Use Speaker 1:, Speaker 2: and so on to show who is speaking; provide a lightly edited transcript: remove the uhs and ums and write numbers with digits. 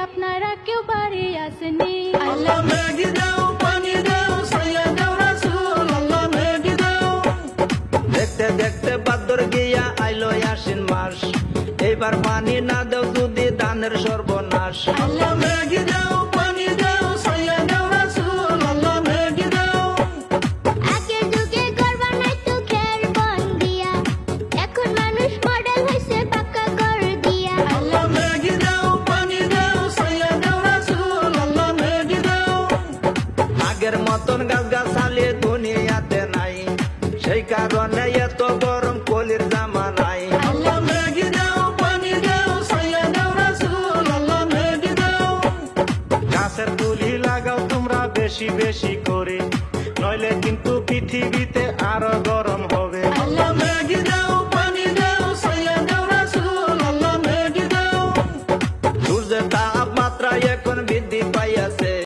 Speaker 1: আপনারা কেউ বাড়ি আসেনি।
Speaker 2: আল্লাহ মেঘ দাও পানি দাও ছায়া দাও রাসূল আল্লাহ মেঘ দাও। দেখতে দেখতে ভাদ্র গিয়া আইলো আশ্বিন মাস, এইবার পানি না দাও যদি ধানের সর্বনাশ। আল্লাহ মেঘ দাও পানি দাও ছায়া দাও রাসূল আল্লাহ মেঘ দাও।
Speaker 1: আগের যুগে ঘর বানাইতো খের বন দিয়া, এখন মানুষ মডেল হইছে পাকা ঘর দিয়া।
Speaker 2: আল্লাহ মেঘ দাও পানি দাও ছায়া দাও রাসূল আল্লাহ মেঘ দাও। আগের মতন গাছ গাছালি দুনিয়াতে নাই, সেই কারণে এত গরম কলির জামানায়। আল্লাহ মেঘ দাও পানি দাও ছায়া দাও রাসূল আল্লাহ মেঘ দাও। গাছের তুলি লাগাও তোমরা বেশি বেশি করে, নইলে কিন্তু পৃথিবীতে আরো গরম হবে। আল্লাহ মেঘ দাও পানি দাও ছায়া দাও রাসূল আল্লাহ মেঘ দাও। সূর্যের